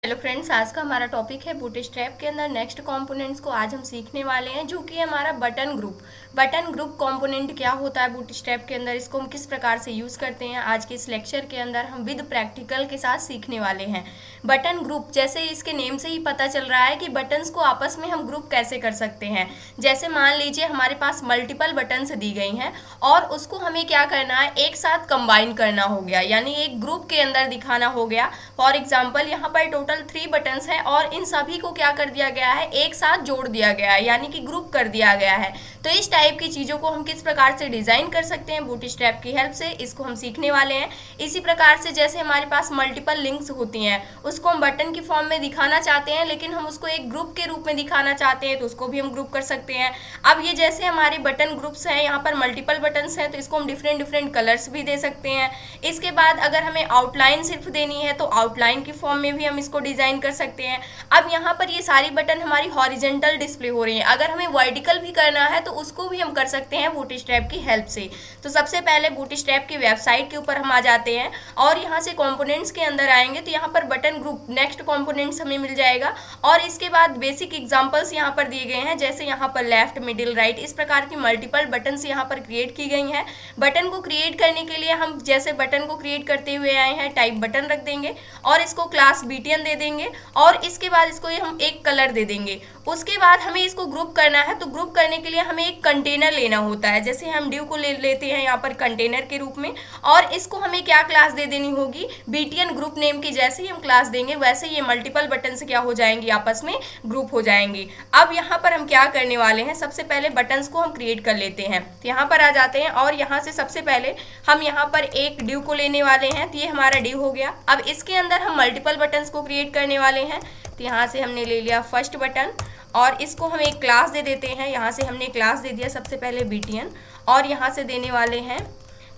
Hello friends, आज का हमारा टॉपिक है बूटस्ट्रैप के अंदर नेक्स्ट कंपोनेंट्स को आज हम सीखने वाले हैं, जो कि हमारा button group. Button group component क्या होता है बूटस्ट्रैप के अंदर, इसको हम किस प्रकार से यूज़ करते हैं, आज के इस लेक्चर के अंदर हम विद प्रैक्टिकल के साथ सीखने वाले हैं। बटन ग्रुप, जैसे इसके नेम से ही पता चल रहा है कि बटन्स को आपस में हम ग्रुप कैसे कर सकते हैं। जैसे मान लीजिए हमारे पास मल्टीपल बटन्स दी गई हैं और उसको हमें क्या करना है, एक साथ कंबाइन करना हो गया, यानी एक ग्रुप के अंदर दिखाना हो गया। फॉर एग्जाम्पल यहाँ पर टोटल 3 बटन्स हैं और इन सभी को क्या कर दिया गया है, एक साथ जोड़ दिया गया है, यानी कि ग्रुप कर दिया गया है। तो इस टाइप की चीज़ों को हम किस प्रकार से डिज़ाइन कर सकते हैं बूटस्ट्रैप की हेल्प से, इसको हम सीखने वाले हैं। इसी प्रकार से जैसे हमारे पास मल्टीपल लिंक्स होती हैं, उसको हम बटन की फॉर्म में दिखाना चाहते हैं, लेकिन हम उसको एक ग्रुप के रूप में दिखाना चाहते हैं, तो उसको भी हम ग्रुप कर सकते हैं। अब ये जैसे हमारे बटन ग्रुप्स हैं, यहाँ पर मल्टीपल बटन्स हैं, तो इसको हम डिफरेंट डिफरेंट कलर्स भी दे सकते हैं। इसके बाद अगर हमें आउटलाइन सिर्फ देनी है तो आउटलाइन की फॉर्म में भी हम इसको डिज़ाइन कर सकते हैं। अब यहाँ पर ये सारी बटन हमारी हॉरिजेंटल डिस्प्ले हो रही है, अगर हमें वर्टिकल भी करना है तो उसको भी हम कर सकते हैं बूटस्ट्रैप की हेल्प से। तो सबसे पहले बूटस्ट्रैप की वेबसाइट के ऊपर हम आ जाते हैं और यहाँ से कंपोनेंट्स के अंदर आएंगे तो यहाँ पर बटन ग्रुप नेक्स्ट कंपोनेंट्स हमें मिल जाएगा और इसके बाद बेसिक एग्जांपल्स यहाँ पर दिए गए हैं, जैसे यहाँ पर लेफ्ट, मिडिल, राइट, इस प्रकार की मल्टीपल बटन्स यहाँ पर क्रिएट की गई हैं। बटन को क्रिएट करने के लिए हम जैसे बटन को क्रिएट करते हुए आए हैं, टाइप बटन रख देंगे और इसको क्लास बीटीएन दे देंगे और इसके बाद इसको हम एक कलर दे देंगे। उसके बाद हमें इसको ग्रुप करना है, तो ग्रुप करने के लिए हमें एक कंटेनर लेना होता है, जैसे हम डिव को लेते हैं यहाँ पर कंटेनर के रूप में, और इसको हमें क्या क्लास दे देनी होगी, बीटीएन ग्रुप नेम की जैसे ही हम क्लास देंगे वैसे ये मल्टीपल बटन से क्या हो जाएंगी, आपस में ग्रुप हो जाएंगे। अब यहाँ पर हम क्या करने वाले हैं, सबसे पहले बटन्स को हम क्रिएट कर लेते हैं। तो यहाँ पर आ जाते हैं और यहाँ से सबसे पहले हम यहाँ पर एक डिव को लेने वाले हैं, तो ये हमारा डिव हो गया। अब इसके अंदर हम मल्टीपल बटन्स को क्रिएट करने वाले हैं, तो यहाँ से हमने ले लिया फर्स्ट बटन और इसको हम एक क्लास दे देते हैं। यहाँ से हमने क्लास दे दिया सबसे पहले बीटीएन और यहाँ से देने वाले हैं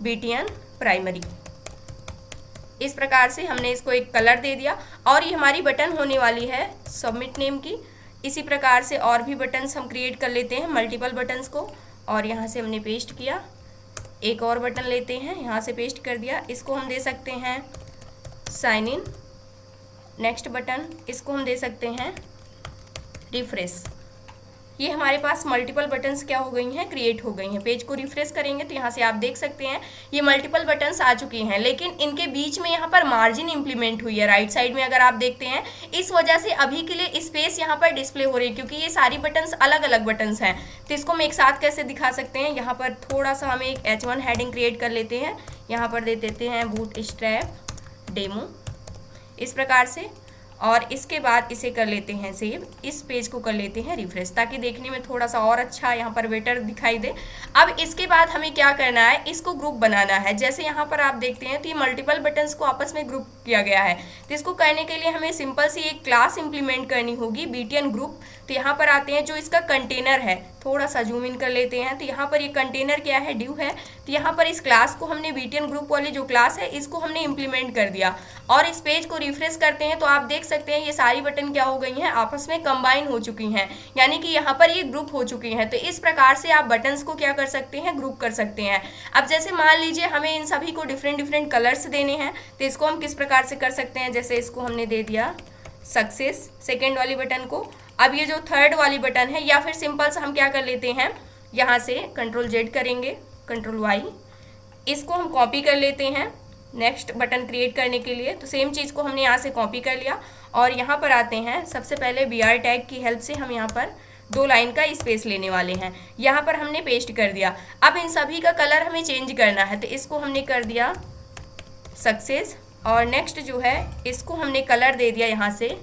बीटीएन प्राइमरी। इस प्रकार से हमने इसको एक कलर दे दिया और ये हमारी बटन होने वाली है सबमिट नेम की। इसी प्रकार से और भी बटन्स हम क्रिएट कर लेते हैं, मल्टीपल बटन्स को, और यहाँ से हमने पेस्ट किया। एक और बटन लेते हैं, यहाँ से पेस्ट कर दिया, इसको हम दे सकते हैं साइन इन। नेक्स्ट बटन, इसको हम दे सकते हैं रिफ्रेश। ये हमारे पास मल्टीपल बटन्स क्या हो गई हैं, क्रिएट हो गई हैं। पेज को रिफ्रेश करेंगे तो यहाँ से आप देख सकते हैं ये मल्टीपल बटन्स आ चुकी हैं, लेकिन इनके बीच में यहाँ पर मार्जिन इंप्लीमेंट हुई है राइट साइड में, अगर आप देखते हैं। इस वजह से अभी के लिए स्पेस यहाँ पर डिस्प्ले हो रही है, क्योंकि ये सारी बटन्स अलग अलग बटन्स हैं। तो इसको हम एक साथ कैसे दिखा सकते हैं, यहाँ पर थोड़ा सा हम एक H1 हेडिंग क्रिएट कर लेते हैं, यहाँ पर दे देते हैं बूटस्ट्रैप डेमो, इस प्रकार से, और इसके बाद इसे कर लेते हैं सेव। इस पेज को कर लेते हैं रिफ्रेश, ताकि देखने में थोड़ा सा और अच्छा यहाँ पर बेटर दिखाई दे। अब इसके बाद हमें क्या करना है, इसको ग्रुप बनाना है। जैसे यहाँ पर आप देखते हैं तो ये मल्टीपल बटन्स को आपस में ग्रुप किया गया है, तो इसको करने के लिए हमें सिंपल सी एक क्लास इंप्लीमेंट करनी होगी, बीटीएन ग्रुप। तो यहाँ पर आते हैं, जो इसका कंटेनर है, थोड़ा सा जूम इन कर लेते हैं, तो यहाँ पर ये कंटेनर क्या है, डिव है। तो यहाँ पर इस क्लास को हमने बीटीएन ग्रुप वाली जो क्लास है इसको हमने इंप्लीमेंट कर दिया और इस पेज को रिफ्रेश करते हैं तो आप देख सकते हैं ये सारी बटन क्या हो गई हैं, आपस में कंबाइन हो चुकी हैं, यानी कि यहाँ पर ये ग्रुप हो चुकी हैं। तो इस प्रकार से आप बटन्स को क्या कर सकते हैं, ग्रुप कर सकते हैं। अब जैसे मान लीजिए हमें इन सभी को डिफरेंट डिफरेंट कलर्स देने हैं, तो इसको हम किस प्रकार से कर सकते हैं, जैसे इसको हमने दे दिया सक्सेस सेकेंड वाली बटन को। अब ये जो थर्ड वाली बटन है, या फिर सिंपल सा हम क्या कर लेते हैं, यहाँ से Ctrl+Z करेंगे, Ctrl+Y, इसको हम कॉपी कर लेते हैं नेक्स्ट बटन क्रिएट करने के लिए। तो सेम चीज़ को हमने यहाँ से कॉपी कर लिया और यहाँ पर आते हैं, सबसे पहले BR टैग की हेल्प से हम यहाँ पर 2 लाइन का स्पेस लेने वाले हैं, यहाँ पर हमने पेस्ट कर दिया। अब इन सभी का कलर हमें चेंज करना है, तो इसको हमने कर दिया सक्सेस और नेक्स्ट जो है इसको हमने कलर दे दिया यहाँ से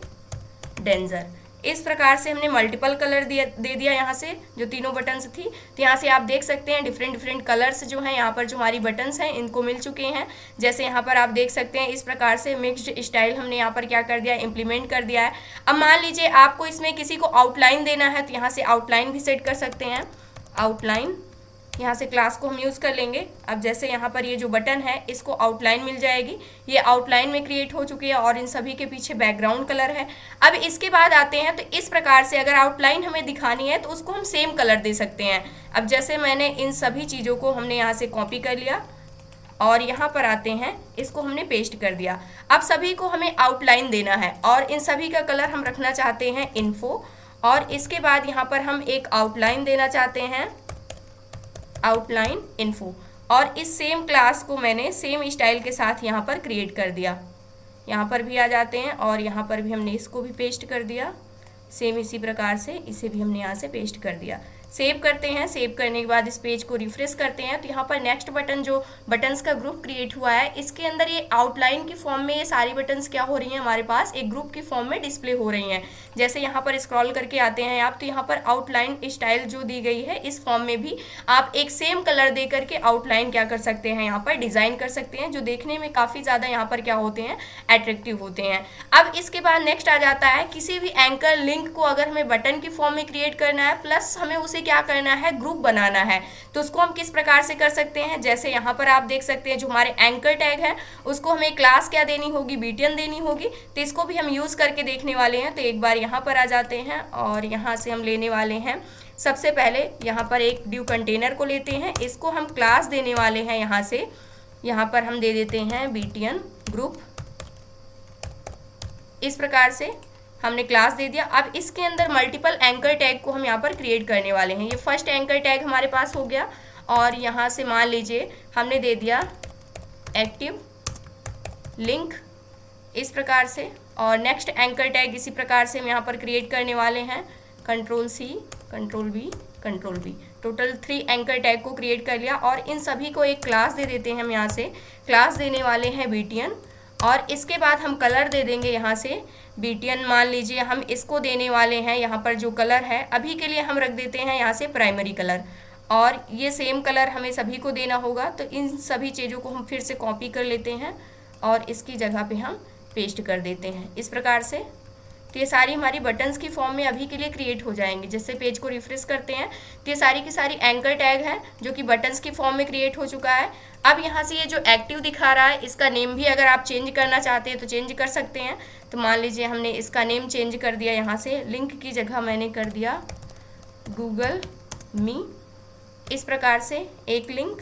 डेंजर। इस प्रकार से हमने मल्टीपल कलर दे दिया यहाँ से, जो तीनों बटन्स थी। तो यहाँ से आप देख सकते हैं डिफरेंट डिफरेंट कलर्स जो हैं यहाँ पर, जो हमारी बटन्स हैं इनको मिल चुके हैं। जैसे यहाँ पर आप देख सकते हैं, इस प्रकार से मिक्स्ड स्टाइल हमने यहाँ पर क्या कर दिया, इंप्लीमेंट कर दिया है। अब मान लीजिए आपको इसमें किसी को आउटलाइन देना है, तो यहाँ से आउटलाइन भी सेट कर सकते हैं। आउटलाइन, यहाँ से क्लास को हम यूज़ कर लेंगे। अब जैसे यहाँ पर ये जो बटन है इसको आउटलाइन मिल जाएगी, ये आउटलाइन में क्रिएट हो चुकी है और इन सभी के पीछे बैकग्राउंड कलर है। अब इसके बाद आते हैं, तो इस प्रकार से अगर आउटलाइन हमें दिखानी है तो उसको हम सेम कलर दे सकते हैं। अब जैसे मैंने इन सभी चीज़ों को हमने यहाँ से कॉपी कर लिया और यहाँ पर आते हैं, इसको हमने पेस्ट कर दिया। अब सभी को हमें आउटलाइन देना है और इन सभी का कलर हम रखना चाहते हैं इन्फो, और इसके बाद यहाँ पर हम एक आउटलाइन देना चाहते हैं, आउटलाइन इन्फो, और इस सेम क्लास को मैंने सेम स्टाइल के साथ यहाँ पर क्रिएट कर दिया। यहाँ पर भी आ जाते हैं और यहाँ पर भी हमने इसको भी पेस्ट कर दिया, सेम इसी प्रकार से इसे भी हमने यहाँ से पेस्ट कर दिया। सेव करते हैं, सेव करने के बाद इस पेज को रिफ्रेश करते हैं तो यहाँ पर नेक्स्ट बटन जो बटन्स का ग्रुप क्रिएट हुआ है, इसके अंदर ये आउटलाइन की फॉर्म में ये सारी बटन्स क्या हो रही हैं, हमारे पास एक ग्रुप की फॉर्म में डिस्प्ले हो रही हैं। जैसे यहाँ पर स्क्रॉल करके आते हैं आप तो यहाँ पर आउटलाइन स्टाइल जो दी गई है इस फॉर्म में भी आप एक सेम कलर दे करके आउटलाइन क्या कर सकते हैं, यहाँ पर डिजाइन कर सकते हैं, जो देखने में काफ़ी ज़्यादा यहाँ पर क्या होते हैं, अट्रैक्टिव होते हैं। अब इसके बाद नेक्स्ट आ जाता है, किसी भी एंकर लिंक को अगर हमें बटन की फॉर्म में क्रिएट करना है प्लस हमें उसे क्या करना है, ग्रुप बनाना है, तो उसको हम किस प्रकार से कर सकते हैं। जैसे यहाँ पर आप देख सकते हैं जो हमारे एंकर टैग है उसको हमें क्लास क्या देनी होगी, बीटीएन देनी होगी, तो इसको भी हम यूज़ करके देखने वाले हैं। तो एक बार यहाँ पर आ जाते हैं और यहाँ से हम लेने वाले हैं, सबसे पहले यहाँ पर एक ड्यू कंटेनर को लेते हैं, इसको हम क्लास देने वाले हैं। यहाँ से यहाँ पर हम दे देते हैं बीटीएन ग्रुप, इस प्रकार से हमने क्लास दे दिया। अब इसके अंदर मल्टीपल एंकर टैग को हम यहाँ पर क्रिएट करने वाले हैं। ये फर्स्ट एंकर टैग हमारे पास हो गया और यहाँ से मान लीजिए हमने दे दिया एक्टिव लिंक, इस प्रकार से, और नेक्स्ट एंकर टैग इसी प्रकार से हम यहाँ पर क्रिएट करने वाले हैं, control C, control B, control B, total 3 anchor tag को क्रिएट कर लिया। और इन सभी को एक क्लास दे देते हैं हम, यहाँ से क्लास देने वाले हैं बीटीएन, और इसके बाद हम कलर दे देंगे यहाँ से बीटीएन, मान लीजिए हम इसको देने वाले हैं, यहाँ पर जो कलर है अभी के लिए हम रख देते हैं यहाँ से प्राइमरी कलर, और ये सेम कलर हमें सभी को देना होगा। तो इन सभी चीज़ों को हम फिर से कॉपी कर लेते हैं और इसकी जगह पे हम पेस्ट कर देते हैं इस प्रकार से। तो ये सारी हमारी बटन्स की फॉर्म में अभी के लिए क्रिएट हो जाएंगे। जैसे पेज को रिफ्रेश करते हैं तो ये सारी की सारी एंकर टैग हैं जो कि बटन्स की फॉर्म में क्रिएट हो चुका है। अब यहाँ से ये जो एक्टिव दिखा रहा है इसका नेम भी अगर आप चेंज करना चाहते हैं तो चेंज कर सकते हैं। तो मान लीजिए हमने इसका नेम चेंज कर दिया, यहाँ से लिंक की जगह मैंने कर दिया गूगल मी, इस प्रकार से एक लिंक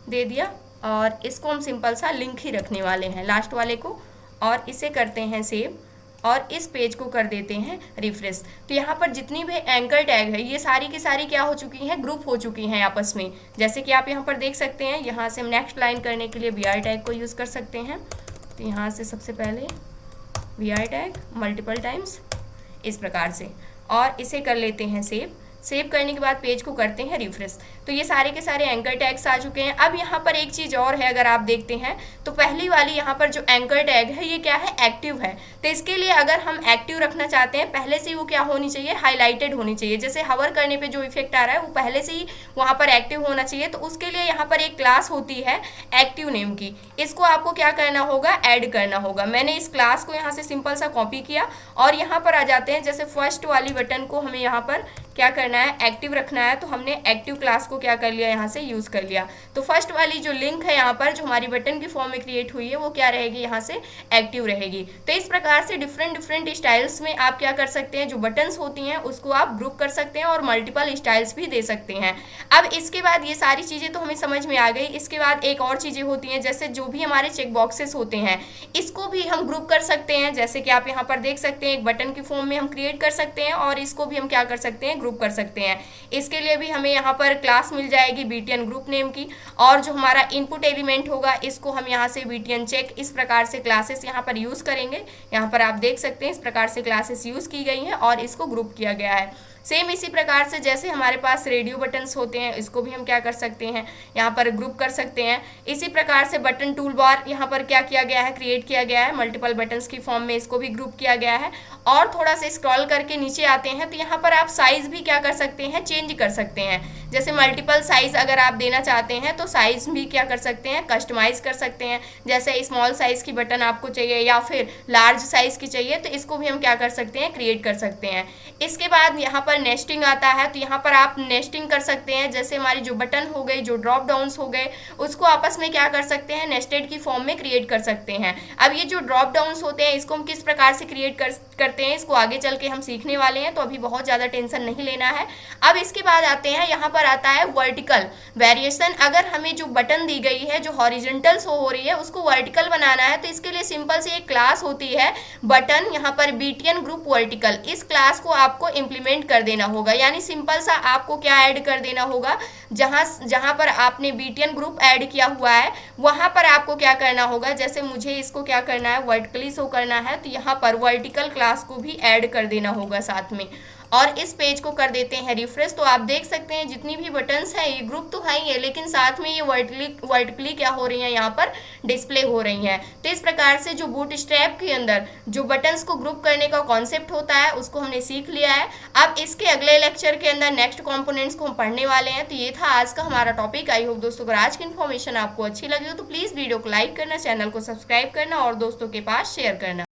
दे दिया और इसको हम सिंपल सा लिंक ही रखने वाले हैं लास्ट वाले को, और इसे करते हैं सेव और इस पेज को कर देते हैं रिफ्रेश। तो यहाँ पर जितनी भी एंकर टैग है ये सारी की सारी क्या हो चुकी हैं, ग्रुप हो चुकी हैं आपस में। जैसे कि आप यहाँ पर देख सकते हैं, यहाँ से हम नेक्स्ट लाइन करने के लिए वी टैग को यूज़ कर सकते हैं। तो यहाँ से सबसे पहले वी टैग मल्टीपल टाइम्स इस प्रकार से, और इसे कर लेते हैं सेव। सेव करने के बाद पेज को करते हैं रिफ्रेश। तो ये सारे के सारे एंकर टैग्स आ चुके हैं। अब यहाँ पर एक चीज़ और है, अगर आप देखते हैं तो पहली वाली यहाँ पर जो एंकर टैग है ये क्या है, एक्टिव है। तो इसके लिए अगर हम एक्टिव रखना चाहते हैं, पहले से वो क्या होनी चाहिए, हाईलाइटेड होनी चाहिए। जैसे हवर करने पे जो इफेक्ट आ रहा है वो पहले से ही वहाँ पर एक्टिव होना चाहिए। तो उसके लिए यहाँ पर एक क्लास होती है एक्टिव नेम की, इसको आपको क्या करना होगा, ऐड करना होगा। मैंने इस क्लास को यहाँ से सिंपल सा कॉपी किया और यहाँ पर आ जाते हैं। जैसे फर्स्ट वाली बटन को हमें यहाँ पर क्या करना है, एक्टिव रखना है, तो हमने एक्टिव क्लास को क्या कर लिया, यहाँ से यूज़ कर लिया। तो फर्स्ट वाली जो लिंक है यहाँ पर जो हमारी बटन की फॉर्म में क्रिएट हुई है वो क्या रहेगी, यहाँ से एक्टिव रहेगी। तो इस प्रकार से डिफरेंट स्टाइल्स में आप क्या कर सकते हैं, जो बटन्स होती हैं उसको आप ग्रुप कर सकते हैं और मल्टीपल स्टाइल्स भी दे सकते हैं। अब इसके बाद ये सारी चीज़ें तो हमें समझ में आ गई। इसके बाद एक और चीज़ें होती हैं, जैसे जो भी हमारे चेक बॉक्सेस होते हैं इसको भी हम ग्रुप कर सकते हैं। जैसे कि आप यहाँ पर देख सकते हैं एक बटन की फॉर्म में हम क्रिएट कर सकते हैं और इसको भी हम क्या कर सकते हैं, ग्रुप कर सकते हैं। इसके लिए भी हमें यहाँ पर क्लास मिल जाएगी बीटीएन ग्रुप नेम की, और जो हमारा इनपुट एलिमेंट होगा इसको हम यहाँ से बीटीएन चेक, इस प्रकार से क्लासेस यहाँ पर यूज़ करेंगे। यहाँ पर आप देख सकते हैं इस प्रकार से क्लासेस यूज़ की गई हैं और इसको ग्रुप किया गया है। सेम इसी प्रकार से जैसे हमारे पास रेडियो बटन्स होते हैं इसको भी हम क्या कर सकते हैं, यहाँ पर ग्रुप कर सकते हैं। इसी प्रकार से बटन टूल बार यहाँ पर क्या किया गया है, क्रिएट किया गया है मल्टीपल बटन्स की फॉर्म में, इसको भी ग्रुप किया गया है। और थोड़ा सा स्क्रॉल करके नीचे आते हैं तो यहाँ पर आप साइज भी क्या कर सकते हैं, चेंज कर सकते हैं। जैसे मल्टीपल साइज अगर आप देना चाहते हैं तो साइज भी क्या कर सकते हैं, कस्टमाइज कर सकते हैं। जैसे स्मॉल साइज की बटन आपको चाहिए या फिर लार्ज साइज की चाहिए तो इसको भी हम क्या कर सकते हैं, क्रिएट कर सकते हैं। इसके बाद यहाँ पर नेस्टिंग आता है, तो यहाँ पर आप नेस्टिंग कर सकते हैं। जैसे हमारी जो बटन हो गई, जो ड्रॉप डाउन्स हो गए, उसको आपस में क्या कर सकते हैं, नेस्टेड की फॉर्म में क्रिएट कर सकते हैं। अब ये जो ड्रॉप डाउन्स होते हैं इसको हम किस प्रकार से क्रिएट करते हैं, इसको आगे चल के हम सीखने वाले हैं, तो अभी बहुत ज़्यादा टेंशन नहीं लेना है। अब इसके बाद आते हैं यहाँ पर पर आता है वर्टिकल वेरिएशन। अगर हमें जो बटन दी गई है जो हॉरिजेंटल शो हो रही है उसको वर्टिकल बनाना है, तो इसके लिए सिंपल सी एक क्लास होती है बटन, यहाँ पर बीटीएन ग्रुप वर्टिकल, इस क्लास को आपको इम्प्लीमेंट कर देना होगा। यानी सिंपल सा आपको क्या ऐड कर देना होगा, जहां जहां पर आपने बीटीएन ग्रुप ऐड किया हुआ है वहां पर आपको क्या करना होगा, जैसे मुझे इसको क्या करना है वर्टिकली शो करना है, तो यहाँ पर वर्टिकल क्लास को भी ऐड कर देना होगा साथ में। और इस पेज को कर देते हैं रिफ्रेश, तो आप देख सकते हैं जितनी भी बटन्स हैं ये ग्रुप तो है ही है, लेकिन साथ में ये वर्टिकली क्या हो रही हैं, यहाँ पर डिस्प्ले हो रही हैं। तो इस प्रकार से जो बूटस्ट्रैप के अंदर जो बटन्स को ग्रुप करने का कॉन्सेप्ट होता है उसको हमने सीख लिया है। अब इसके अगले लेक्चर के अंदर नेक्स्ट कंपोनेंट्स को हम पढ़ने वाले हैं। तो ये था आज का हमारा टॉपिक। आई होप दोस्तों अगर आज की इन्फॉर्मेशन आपको अच्छी लगी हो तो प्लीज़ वीडियो को लाइक करना, चैनल को सब्सक्राइब करना और दोस्तों के पास शेयर करना।